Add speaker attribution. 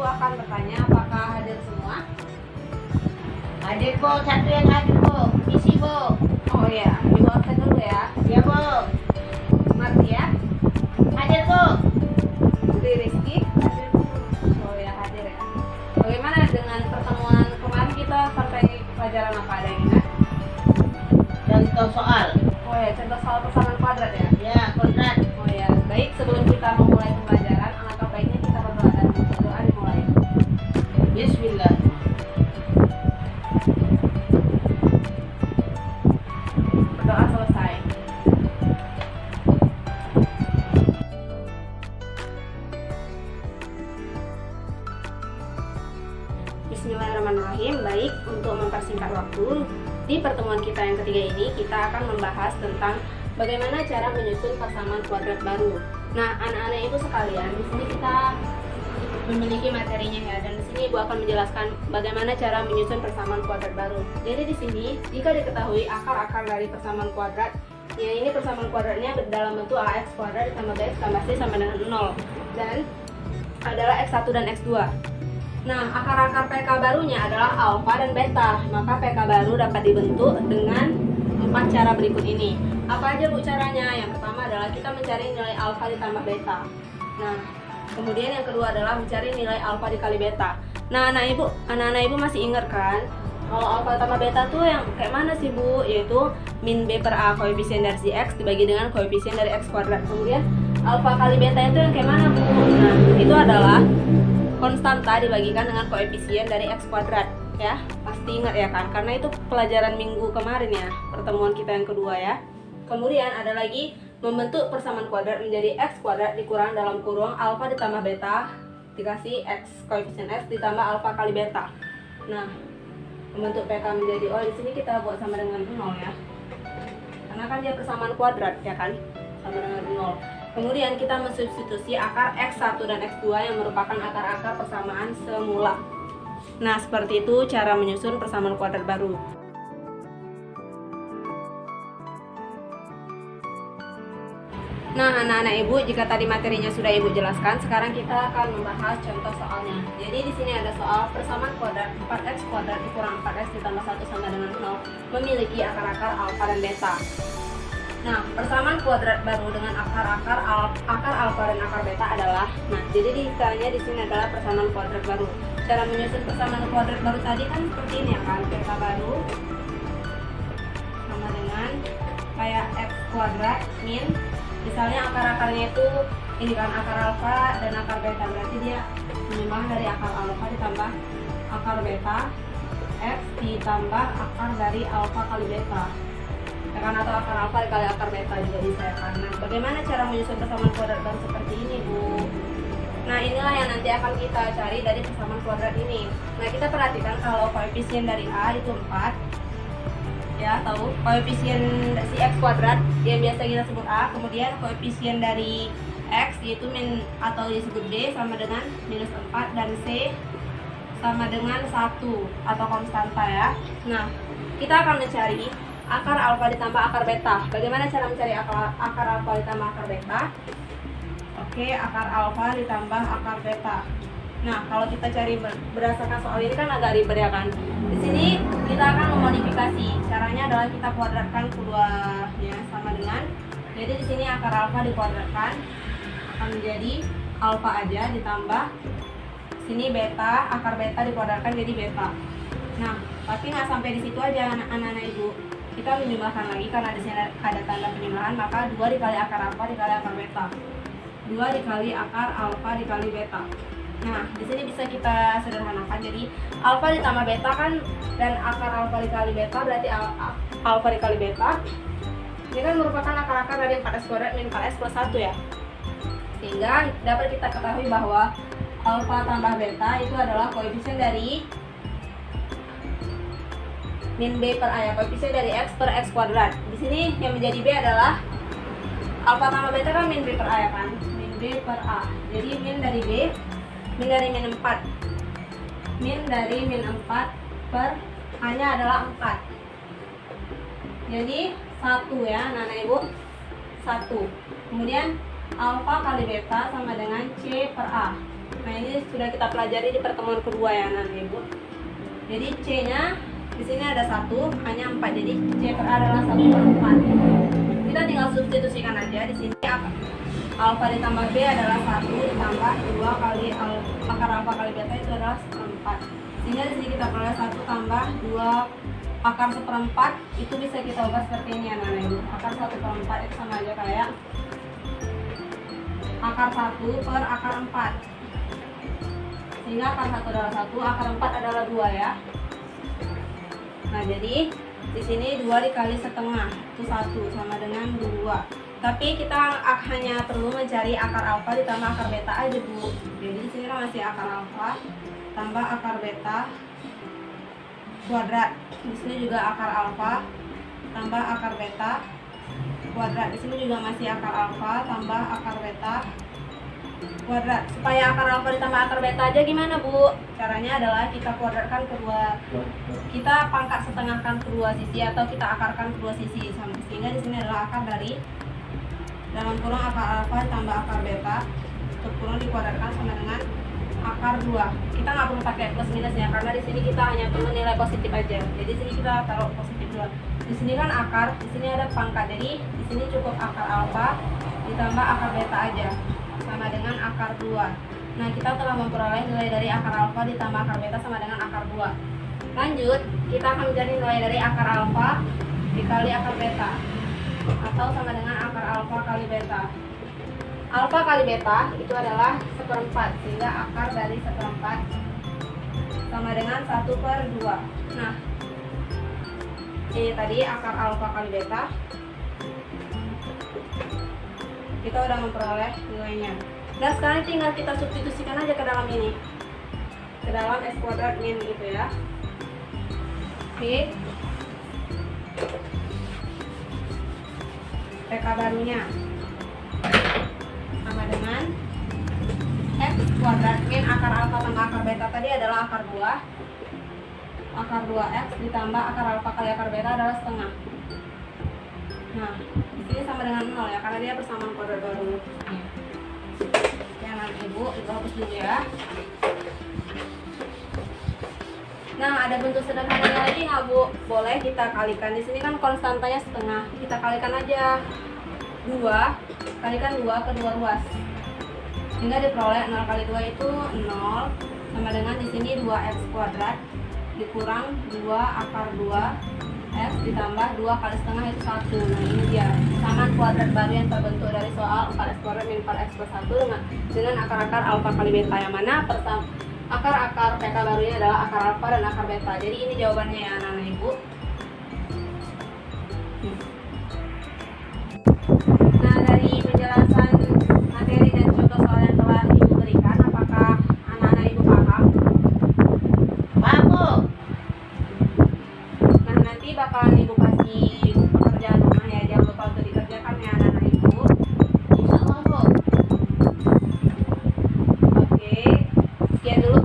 Speaker 1: akan bertanya apakah hadir semua?
Speaker 2: Hadir Bu, satu yang hadir Bu, misi Bu.
Speaker 1: Oh ya, Ibu absen dulu ya.
Speaker 2: Ya Bu.
Speaker 1: Martia,
Speaker 2: Hadir Bu.
Speaker 1: Budi Rizky, hadir. Oh ya, hadir ya. Bagaimana dengan pertemuan kemarin kita sampai pelajaran apa, ada yang ingat?
Speaker 2: Contoh soal.
Speaker 1: Oh ya, contoh soal persamaan kuadrat ya.
Speaker 2: Ya, kodrat.
Speaker 1: Oh ya, baik, sebelum kita memulai pembelajaran, alangkah baiknya kita berdoa dan berdoa dimulai.
Speaker 2: Bismillah.
Speaker 1: Berdoa selesai. Bismillahirrahmanirrahim. Baik, untuk mempersingkat waktu, di pertemuan kita yang ketiga ini kita akan membahas tentang bagaimana cara menyusun persamaan kuadrat baru. Nah, anak-anak ibu sekalian, di sini kita memiliki materinya ya, dan di sini ibu akan menjelaskan bagaimana cara menyusun persamaan kuadrat baru. Jadi di sini jika diketahui akar-akar dari persamaan kuadrat, ya ini persamaan kuadratnya dalam bentuk ax kuadrat ditambah bx tambah c sama dengan 0 dan adalah x1 dan x2. Nah, akar-akar PK barunya adalah alfa dan beta. Maka PK baru dapat dibentuk dengan 4 cara berikut ini. Apa aja Bu caranya? Yang pertama adalah kita mencari nilai alfa ditambah beta. Nah, kemudian yang kedua adalah mencari nilai alfa dikali beta. Nah, anak-anak ibu masih ingat kan? Kalau alfa tambah beta tuh yang kayak mana sih Bu? Yaitu min b per a, koefisien dari si x dibagi dengan koefisien dari x kuadrat. Kemudian alfa kali beta itu yang kayak mana Bu? Nah, itu adalah konstanta dibagikan dengan koefisien dari x kuadrat ya. Pasti ingat ya kan? Karena itu pelajaran minggu kemarin ya, pertemuan kita yang kedua ya. Kemudian ada lagi membentuk persamaan kuadrat menjadi x kuadrat dikurang dalam kurung alfa ditambah beta dikasih x koefisien x ditambah alfa kali beta. Nah, membentuk PK menjadi, oh di sini kita buat sama dengan 0 ya. Karena kan dia persamaan kuadrat ya kan? Sama dengan 0. Kemudian kita mensubstitusi akar x1 dan x2 yang merupakan akar-akar persamaan semula. Nah, seperti itu cara menyusun persamaan kuadrat baru. Nah, anak-anak ibu, jika tadi materinya sudah ibu jelaskan, sekarang kita akan membahas contoh soalnya. Jadi di sini ada soal persamaan kuadrat 4x kuadrat dikurang 4x ditambah 1 sama dengan 0 memiliki akar-akar alfa dan beta. Nah, persamaan kuadrat baru dengan akar alfa dan akar beta adalah, nah, jadi detailnya di sini adalah persamaan kuadrat baru. Cara menyusun persamaan kuadrat baru tadi kan seperti ini ya kan, PK baru sama dengan kayak x kuadrat min, misalnya akar-akarnya itu ini kan akar alfa dan akar beta, berarti dia minimal dari akar alfa ditambah akar beta x ditambah akar dari alfa kali beta. Kan, atau akar alfa dikali akar beta juga bisa ya kan. Nah, bagaimana cara menyusun persamaan kuadrat baru seperti ini Bu? Nah, inilah yang nanti akan kita cari dari persamaan kuadrat ini. Nah, kita perhatikan kalau koefisien dari A itu 4 ya, tahu koefisien si x kuadrat yang biasa kita sebut A, kemudian koefisien dari x yaitu min atau disebut B sama dengan minus 4 dan C sama dengan 1 atau konstanta ya. Nah, kita akan mencari akar alfa ditambah akar beta. Bagaimana cara mencari akar alfa ditambah akar beta? Oke, akar alfa ditambah akar beta. Nah, kalau kita cari berdasarkan soal ini kan agak ribet ya kan. Di sini kita akan memodifikasi. Caranya adalah kita kuadratkan keduanya sama dengan. Jadi di sini akar alfa dikuadratkan akan menjadi alfa aja ditambah sini beta, akar beta dikuadratkan jadi beta. Nah, tapi nggak sampai di situ aja anak-anak ibu. Kita menjumlahkan lagi karena di sini ada tanda penjumlahan, maka 2 dikali akar alfa dikali akar beta. 2 dikali akar alfa dikali beta. Nah, di sini bisa kita sederhanakan. Jadi alfa ditambah beta kan, dan akar alfa dikali beta berarti alfa dikali beta. Ini kan merupakan akar-akar dari 4x kuadrat min 4x plus 1 ya. Sehingga dapat kita ketahui bahwa alfa tambah beta itu adalah koefisien dari min b per a ya, koefisien dari x per x kuadrat. Di sini yang menjadi b adalah alfa tambah beta kan min b per a ya kan, min b per a. Jadi min dari b, min dari min 4, min dari min 4 per a nya adalah 4. Jadi 1 ya anak-anak ibu, 1. Kemudian alfa kali beta sama dengan c per a. Nah, ini sudah kita pelajari di pertemuan kedua ya anak ibu. Jadi C-nya di sini ada 1, hanya 4. Jadi C per A adalah 1/4. Kita tinggal substitusikan aja di sini. Alfa ditambah B adalah 1 ditambah 2 kali akar alfa kali beta itu adalah 1/4. Sehingga di sini kita peroleh 1 tambah 2 akar 1/4 itu bisa kita ubah seperti ini ya anak ibu. Akar 1/4 itu sama aja kayak akar 1 per akar 4. Sehingga akar 1 adalah 1, akar 4 adalah 2 ya. Nah, jadi di sini 2 dikali setengah itu 1 sama dengan 2. Tapi kita hanya perlu mencari akar alfa ditambah akar beta aja Bu. Jadi di sini kan masih akar alfa tambah akar beta kuadrat. Di sini juga akar alfa tambah akar beta kuadrat. Di sini juga masih akar alfa tambah akar beta kuadrat. Supaya akar alfa ditambah akar beta aja gimana Bu? Caranya adalah kita kuadratkan kita pangkat setengahkan kedua sisi atau kita akarkan kedua sisi sehingga di sini adalah akar dari dalam kurung akar alfa tambah akar beta untuk kurung dikuadratkan sama dengan akar 2. Kita nggak perlu pakai plus minusnya karena di sini kita hanya perlu nilai positif aja. Jadi di sini kita taruh positif 2. Di sini kan akar, di sini ada pangkat. Jadi di sini cukup akar alfa ditambah akar beta aja sama dengan akar 2. Nah, kita telah memperoleh nilai dari akar alfa ditambah akar beta sama dengan akar 2. Lanjut, kita akan mencari nilai dari akar alfa dikali akar beta atau sama dengan akar alfa kali beta. Alfa kali beta itu adalah 1/4, sehingga akar dari 1/4 sama dengan 1/2. Nah, ini tadi akar alfa kali beta. Kita udah memperoleh nilainya. Dan sekarang tinggal kita substitusikan aja ke dalam ini, ke dalam S kuadrat min gitu ya. Fix PK barunya sama dengan X kuadrat min akar alfa tambah akar beta tadi adalah akar 2. Akar 2X ditambah akar alfa kali akar beta adalah setengah. Nah, di sini sama dengan 0 ya karena dia persamaan kuadrat baru. Ya, nanti Ibu hapus dulu ya. Nah, ada bentuk sederhananya lagi nggak Bu? Boleh kita kalikan. Di sini kan konstantanya setengah. Kita kalikan aja 2, kalikan 2 kedua ruas. Sehingga diperoleh 0 kali 2 itu 0 sama dengan di sini 2x kuadrat dikurang 2 akar 2x ditambah 2 kali setengah itu 1. Nah, ini dia samaan kuadrat baru yang terbentuk dari soal 4x kuadrat min 4x plus 1 dengan akar-akar alfa kali beta yang mana akar-akar PK barunya adalah akar alfa dan akar beta. Jadi ini jawabannya ya anak-anak Ibu. Nah, dari penjelasan materi dan contoh soal yang telah Ibu berikan, apakah anak-anak Ibu paham?
Speaker 2: Paham Bu?
Speaker 1: Nah, nanti bakalan Ibu kasih pekerjaan rumah ya, jangan lupa untuk dikerjakan ya anak-anak Ibu.
Speaker 2: Insya Allah Bu.
Speaker 1: Oke, sekian dulu